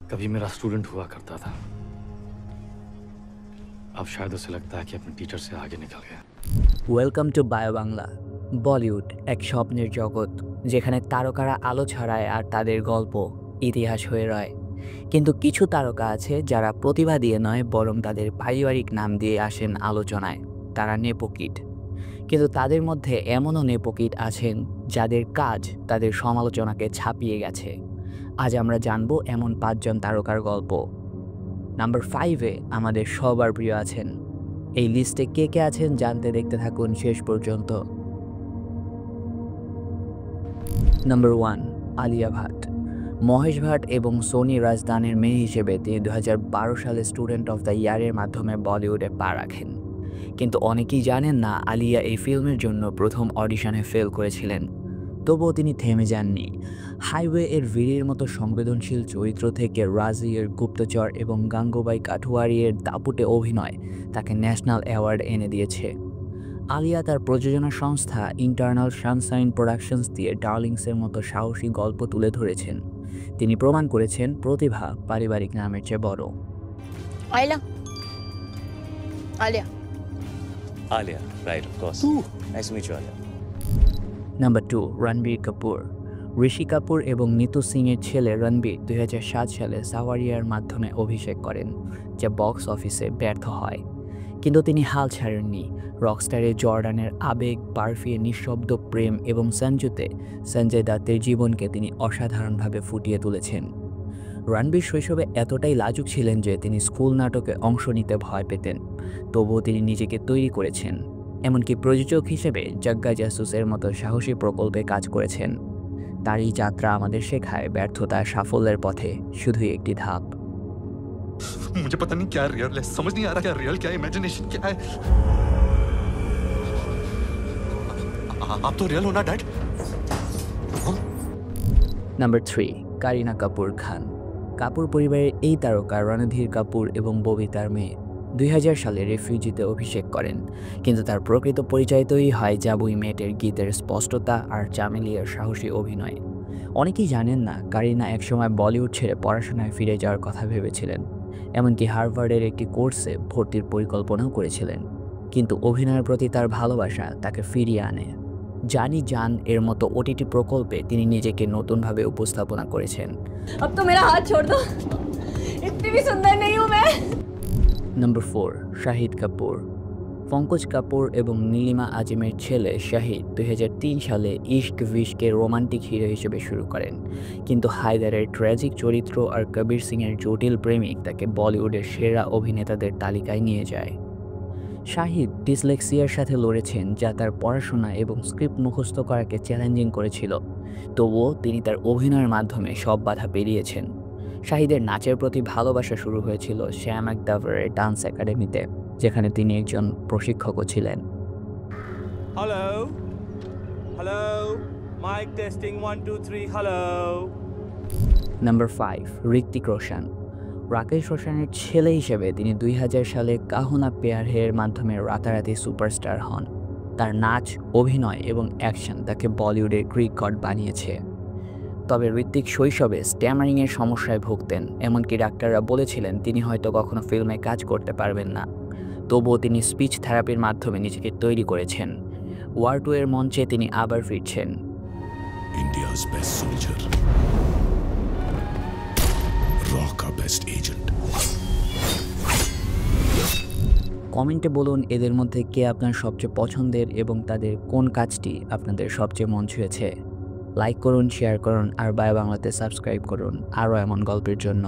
कभी मेरा स्टूडेंट हुआ करता था। अब शायद उसे लगता है कि अपने टीचर से आगे निकल गया। Welcome to bio Bangla. Bollywood এক স্বপ্নের জগৎ, যেখানে তারকারা আলো ছড়ায় আর তাদের গল্প ইতিহাস হয়ে রয়। কিন্তু কিছু তারকা আছে যারা প্রতিভা দিয়ে নয়, বরং তাদের পারিবারিক নাম দিয়ে আসেন আলোচনায়। তারা নেপোকিট। কিন্তু তাদের মধ্যে এমনও নেপোকিট আছেন যাদের কাজ তাদের সমালোচনাকে ছাপিয়ে গেছে। আজ আমরা জানবো এমন 5 জন তারকার গল্প। নাম্বার 5-এ আমাদের সবার প্রিয় আছেন। এই লিস্টে কে কে আছেন জানতে দেখতে থাকুন শেষ পর্যন্ত। নাম্বার 1, আলিয়া ভাট। মহেশ ভাট এবং সোনি রাজদানের মেয়ে হিসেবে তিনি 2012 সালে স্টুডেন্ট অফ দ্য ইয়ারের মাধ্যমে বলিউডে পা রাখেন। কিন্তু অনেকেই জানেন না আলিয়া এই ফিল্মের জন্য প্রথম অডিশনে ফেল করেছিলেন। তবুও তিনি থেমে যাননি। হাইওয়ে এর বীরের মতো সংবেদনশীল চরিত্র থেকে রাজিয়ের গুপ্তচর এবং গাঙ্গুবাই কাঠুয়ারিয়ের দাপুটে অভিনয় তাকে ন্যাশনাল অ্যাওয়ার্ড এনে দিয়েছে। আলিয়া তার প্রযোজনা সংস্থা ইন্টারনাল সানশাইন প্রোডাকশনস দিয়ে ডার্লিংসের মতো সাহসী গল্প তুলে ধরেছেন। তিনি প্রমাণ করেছেন প্রতিভা পারিবারিক নামের চেয়ে বড়। Alia. Alia. Alia, right, of course. Nice to meet you, Alia. Number 2, Ranbir Kapoor. Rishi Kapoor এবং নিতু সিংয়ের ছেলে রণবীর 2007 সালে সাওয়ারিয়ার মাধ্যমে অভিষেক করেন, যা বক্স অফিসে ব্যর্থ হয়। কিন্তু তিনি হাল ছাড়েননি। রকস্টারে জর্ডানের আবেগ, বার্ফিয়ে নিঃশব্দ প্রেম এবং সঞ্জুতে সঞ্জয় দত্তের জীবনকে তিনি অসাধারণভাবে ফুটিয়ে তুলেছেন। রণবীর শৈশবে এতটাই লাজুক ছিলেন যে তিনি স্কুল নাটকে অংশ নিতে ভয় পেতেন। তবুও তিনি নিজেকে তৈরি করেছেন। এমনকি প্রযোজক হিসেবে জগ্গা জাসুসের মতো সাহসী প্রকল্পে কাজ করেছেন। তার এই যাত্রা আমাদের শেখায় ব্যর্থতা সাফল্যের পথে শুধুই একটি ধাপ। मुझे पता नहीं क्या रियल है, समझ नहीं आ रहा क्या रियल क्या इमेजिनेशन क्या है। आप तो रियल हो ना डैड। নাম্বার 3, কারিনা কাপুর খান। কাপুর পরিবারের এই তারকা রণধীর কাপুর এবং ববিতার মেয়ে। 2000 সালে রেফিউজিতে অভিষেক করেন, কিন্তু তার প্রকৃত পরিচয় তৈরি হয় জাবুই মেটের গীতের স্পষ্টতা আর চামেলিয়ার সাহসী অভিনয়। অনেকেই জানেন না কারিনা একসময় বলিউড ছেড়ে পড়াশোনায় ফিরে যাওয়ার কথা ভেবেছিলেন। এমনকি হার্ভার্ডের একটি কোর্সে ভর্তির পরিকল্পনাও করেছিলেন। কিন্তু অভিনয়ের প্রতি তার ভালোবাসা তাকে ফিরিয়ে আনে। জানি জান এর মতো ওটিটি প্রকল্পে তিনি নিজেকে নতুনভাবে উপস্থাপনা করেছেন। अब तो मेरा हाथ छोड़ दो, इतनी भी सुंदर नहीं हूँ मैं। নাম্বার 4, শাহিদ কাপুর। পঙ্কজ কাপুর এবং নীলিমা আজিমের ছেলে শাহিদ 2003 সালে ইশক ভিশকে রোমান্টিক হিরো হিসেবে শুরু করেন। কিন্তু হায়দারের ট্র্যাজিক চরিত্র আর কবির সিংয়ের জটিল প্রেমিক তাকে বলিউডের সেরা অভিনেতাদের তালিকায় নিয়ে যায়। শাহিদ ডিসলেক্সিয়ার সাথে লড়েছেন, যা তার পড়াশোনা এবং স্ক্রিপ্ট মুখস্থ করাকে চ্যালেঞ্জিং করেছিল। তবুও তিনি তার অভিনয়ের মাধ্যমে সব বাধা পেরিয়েছেন। শাহিদের নাচের প্রতি ভালোবাসা শুরু হয়েছিল শ্যাম আকদাভারের ডান্স একাডেমিতে, যেখানে তিনি একজন প্রশিক্ষকও ছিলেন। Hello. Hello. Mic testing 1 2 3. Hello. Number 5, Hrithik Roshan. Rakesh রোশনের ছেলে হিসেবে তিনি 2000 সালে কাহুনা পেয়ার হের মাধ্যমে রাতারাতি সুপারস্টার হন। তার নাচ, অভিনয় এবং অ্যাকশন তাকে বলিউডের গ্রিক গড বানিয়েছে। তবে ঋত্বিক শৈশবে স্ট্যামারিংয়ের সমস্যায় ভুগতেন। এমনকি ডাক্তাররা বলেছিলেন তিনি হয়তো কখনো ফিল্মে কাজ করতে পারবেন না। তবুও তিনি স্পিচ থেরাপির মাধ্যমে নিজেকে তৈরি করেছেন। ওয়ার 2 এর মঞ্চে তিনি আবার ফিরছেন। India's best soldier, Rock best agent. কমেন্টে বলুন এদের মধ্যে কে আপনার সবচেয়ে পছন্দের এবং তাদের কোন কাজটি আপনাদের সবচেয়ে মন ছুঁয়েছে। লাইক করুন, শেয়ার করুন আর বায়ো বাংলাতে সাবস্ক্রাইব করুন আরও এমন গল্পের জন্য।